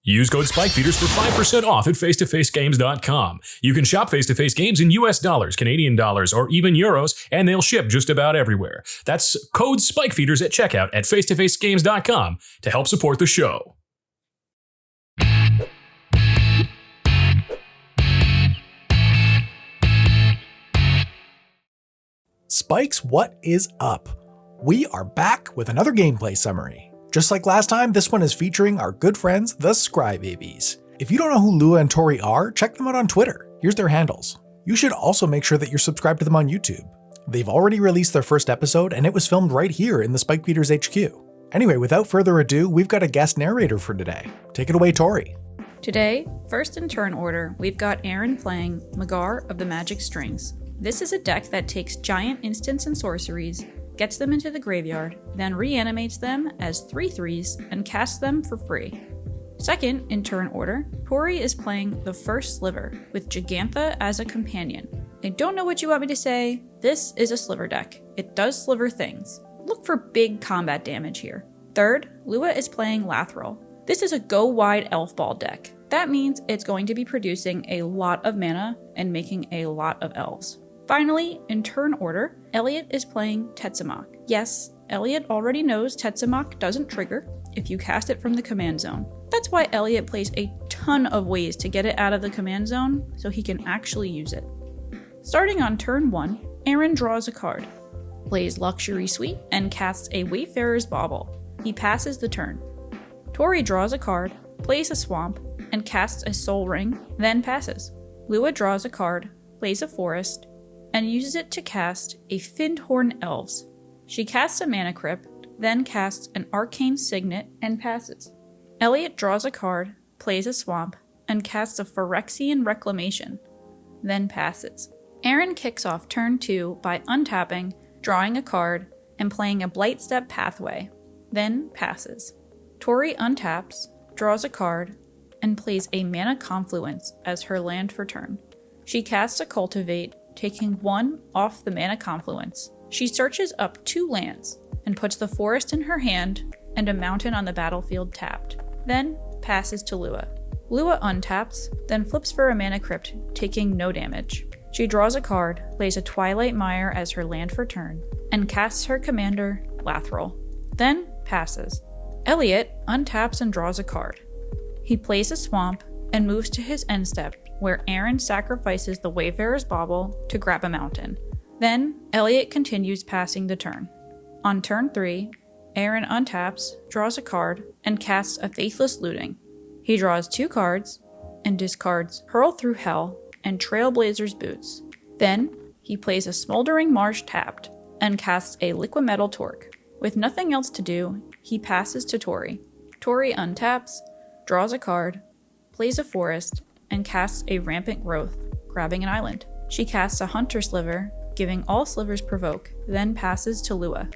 Use code SPIKEFEEDERS for 5% off at face-to-facegames.com. You can shop face-to-face games in US dollars, Canadian dollars, or even euros, and they'll ship just about everywhere. That's code SPIKEFEEDERS at checkout at face-to-facegames.com to help support the show. Spikes, what is up? We are back with another gameplay summary. Just like last time, this one is featuring our good friends, the Scrybabies. If you don't know who Lua and Tori are, check them out on Twitter. Here's their handles. You should also make sure that you're subscribed to them on YouTube. They've already released their first episode, and it was filmed right here in the Spike Feeders HQ. Anyway, without further ado, we've got a guest narrator for today. Take it away, Tori. Today, first in turn order, we've got Aaron playing Magar of the Magic Strings. This is a deck that takes giant instants and sorceries, gets them into the graveyard, then reanimates them as 3/3s and casts them for free. Second, in turn order, Tori is playing the first Sliver, with Gigantha as a companion. I don't know what you want me to say, this is a Sliver deck. It does Sliver things. Look for big combat damage here. Third, Lua is playing Lathril. This is a go-wide elf ball deck. That means it's going to be producing a lot of mana and making a lot of elves. Finally, in turn order, Elliot is playing Tetzimoc. Yes, Elliot already knows Tetzimoc doesn't trigger if you cast it from the command zone. That's why Elliot plays a ton of ways to get it out of the command zone so he can actually use it. Starting on turn 1, Aaron draws a card, plays Luxury Suite, and casts a Wayfarer's Bauble. He passes the turn. Tori draws a card, plays a Swamp, and casts a Soul Ring, then passes. Lua draws a card, plays a Forest, and uses it to cast a Fyndhorn Elves. She casts a Mana Crypt, then casts an Arcane Signet, and passes. Elliot draws a card, plays a Swamp, and casts a Phyrexian Reclamation, then passes. Aaron kicks off turn 2 by untapping, drawing a card, and playing a Blightstep Pathway, then passes. Tori untaps, draws a card, and plays a Mana Confluence as her land for turn. She casts a Cultivate, taking 1 off the Mana Confluence. She searches up 2 lands and puts the forest in her hand and a mountain on the battlefield tapped, then passes to Lua. Lua untaps, then flips for a Mana Crypt, taking no damage. She draws a card, plays a Twilight Mire as her land for turn, and casts her commander, Lathril, then passes. Elliot untaps and draws a card. He plays a Swamp and moves to his end step, where Aaron sacrifices the Wayfarer's Bauble to grab a mountain. Then, Elliot continues passing the turn. On turn 3, Aaron untaps, draws a card, and casts a Faithless Looting. He draws 2 cards, and discards Hurl Through Hell and Trailblazer's Boots. Then, he plays a Smoldering Marsh tapped, and casts a Liquimetal Torque. With nothing else to do, he passes to Tori. Tori untaps, draws a card, plays a Forest, and casts a Rampant Growth, grabbing an island. She casts a Hunter Sliver, giving all slivers provoke, then passes to Lua.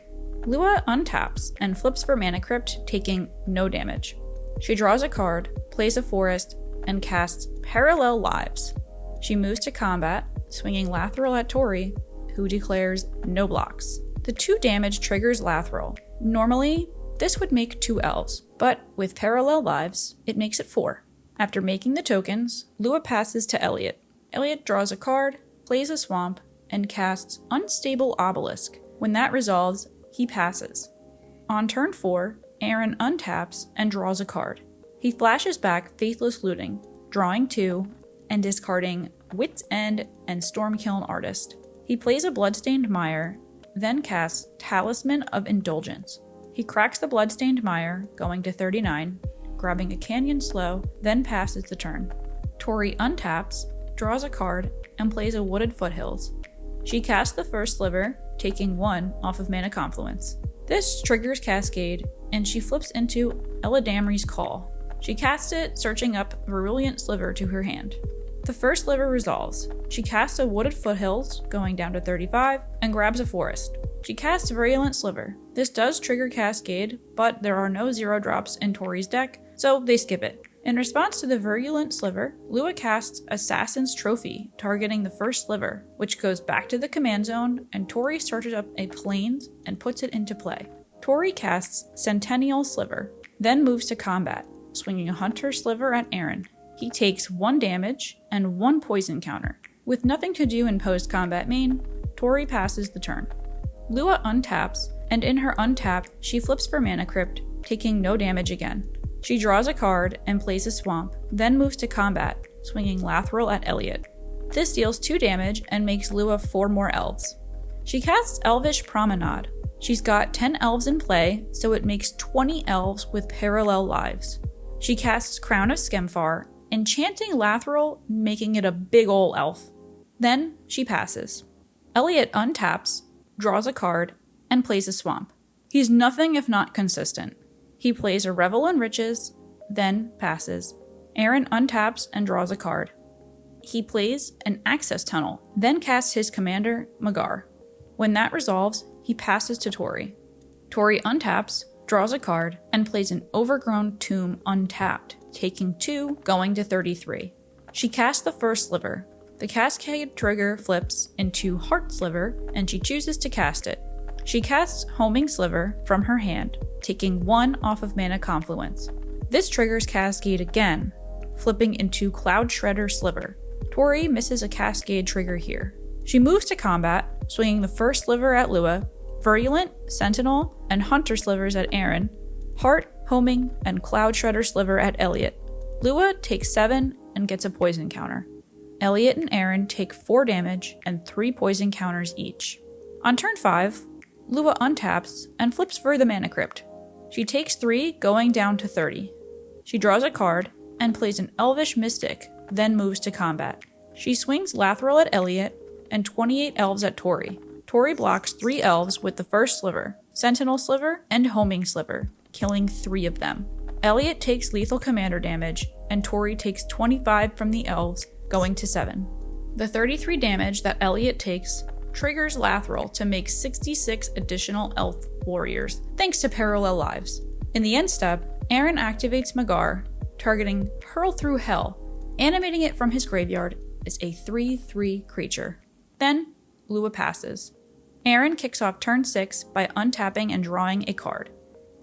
Lua untaps and flips for Mana Crypt, taking no damage. She draws a card, plays a Forest, and casts Parallel Lives. She moves to combat, swinging Lathril at Tori, who declares no blocks. The 2 damage triggers Lathril. Normally, this would make 2 elves, but with Parallel Lives, it makes it 4. After making the tokens, Lua passes to Elliot. Elliot draws a card, plays a Swamp, and casts Unstable Obelisk. When that resolves, he passes. On turn 4, Aaron untaps and draws a card. He flashes back Faithless Looting, drawing 2, and discarding Wit's End and Stormkiln Artist. He plays a Bloodstained Mire, then casts Talisman of Indulgence. He cracks the Bloodstained Mire, going to 39, grabbing a Canyon Slow, then passes the turn. Tori untaps, draws a card, and plays a Wooded Foothills. She casts the first Sliver, taking 1 off of Mana Confluence. This triggers Cascade, and she flips into Eladamri's Call. She casts it, searching up Virulent Sliver to her hand. The first Sliver resolves. She casts a Wooded Foothills, going down to 35, and grabs a Forest. She casts Virulent Sliver. This does trigger Cascade, but there are no 0 drops in Tori's deck, so they skip it. In response to the Virulent Sliver, Lua casts Assassin's Trophy, targeting the first Sliver, which goes back to the command zone, and Tori searches up a Plains and puts it into play. Tori casts Centennial Sliver, then moves to combat. swinging a Hunter Sliver at Aaron. He takes 1 damage and 1 poison counter. With nothing to do in post-combat main, Tori passes the turn. Lua untaps, and in her untap, she flips for Mana Crypt, taking no damage again. She draws a card and plays a Swamp, then moves to combat, swinging Lathril at Elliot. This deals 2 damage and makes Lua 4 more elves. She casts Elvish Promenade. She's got 10 elves in play, so it makes 20 elves with parallel lives. She casts Crown of Skemfar, enchanting Lathril, making it a big ol' elf. Then she passes. Elliot untaps, draws a card, and plays a Swamp. He's nothing if not consistent. He plays a Revel in Riches, then passes. Aaron untaps and draws a card. He plays an Access Tunnel, then casts his commander, Magar. When that resolves, he passes to Tori. Tori untaps, draws a card, and plays an Overgrown Tomb untapped, taking 2, going to 33. She casts the first Sliver. The Cascade trigger flips into Heart Sliver, and she chooses to cast it. She casts Homing Sliver from her hand, taking 1 off of Mana Confluence. This triggers Cascade again, flipping into Cloud Shredder Sliver. Tori misses a Cascade trigger here. She moves to combat, swinging the first Sliver at Lua, Virulent, Sentinel, and Hunter Slivers at Aaron, Heart, Homing, and Cloud Shredder Sliver at Elliot. Lua takes 7 and gets a poison counter. Elliot and Aaron take 4 damage and 3 poison counters each. On turn 5, Lua untaps and flips for the Mana Crypt. She takes 3, going down to 30. She draws a card and plays an Elvish Mystic, then moves to combat. She swings Lathril at Elliot and 28 elves at Tori. Tori blocks 3 elves with the first Sliver, Sentinel Sliver, and Homing Sliver, killing 3 of them. Elliot takes lethal commander damage, and Tori takes 25 from the elves, going to 7. The 33 damage that Elliot takes triggers Lathril to make 66 additional elf warriors, thanks to parallel lives. In the end step, Aaron activates Magar, targeting Hurl Through Hell, animating it from his graveyard as a 3/3 creature. Then, Lua passes. Aaron kicks off turn 6 by untapping and drawing a card.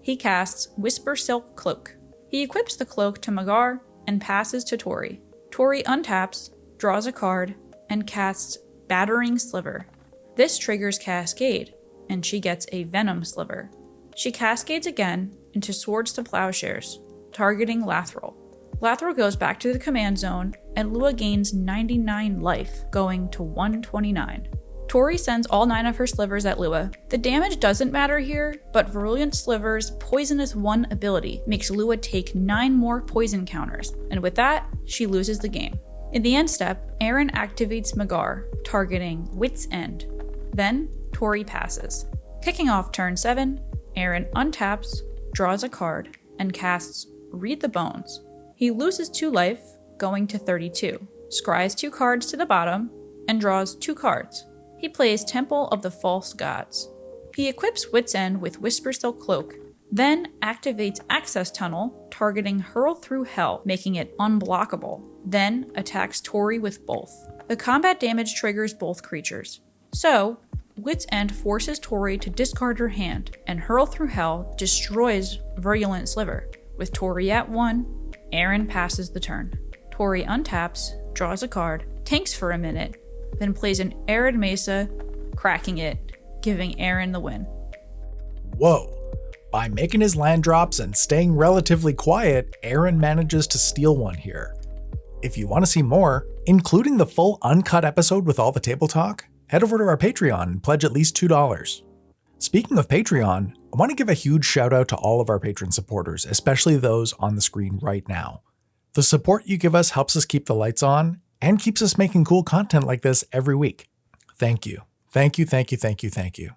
He casts Whisper Silk Cloak. He equips the cloak to Magar and passes to Tori. Tori untaps, draws a card, and casts Battering Sliver. This triggers Cascade, and she gets a Venom Sliver. She cascades again into Swords to Plowshares, targeting Lathril. Lathril goes back to the command zone, and Lua gains 99 life, going to 129. Tori sends all 9 of her slivers at Lua. The damage doesn't matter here, but Virulent Sliver's Poisonous 1 ability makes Lua take 9 more poison counters, and with that, she loses the game. In the end step, Aaron activates Magar, targeting Wit's End. Then, Tori passes. Kicking off turn 7, Aaron untaps, draws a card, and casts Read the Bones. He loses 2 life, going to 32, scries 2 cards to the bottom, and draws 2 cards. He plays Temple of the False Gods. He equips Wit's End with Whisper Silk Cloak, then activates Access Tunnel, targeting Hurl Through Hell, making it unblockable, then attacks Tori with both. The combat damage triggers both creatures. So, Wit's End forces Tori to discard her hand, and Hurl Through Hell destroys Virulent Sliver. With Tori at 1, Aaron passes the turn. Tori untaps, draws a card, tanks for a minute, then plays an Arid Mesa, cracking it, giving Aaron the win. Whoa. By making his land drops and staying relatively quiet, Aaron manages to steal one here. If you want to see more, including the full uncut episode with all the table talk, head over to our Patreon and pledge at least $2. Speaking of Patreon, I want to give a huge shout out to all of our patron supporters, especially those on the screen right now. The support you give us helps us keep the lights on and keeps us making cool content like this every week. Thank you. Thank you, thank you, thank you, thank you.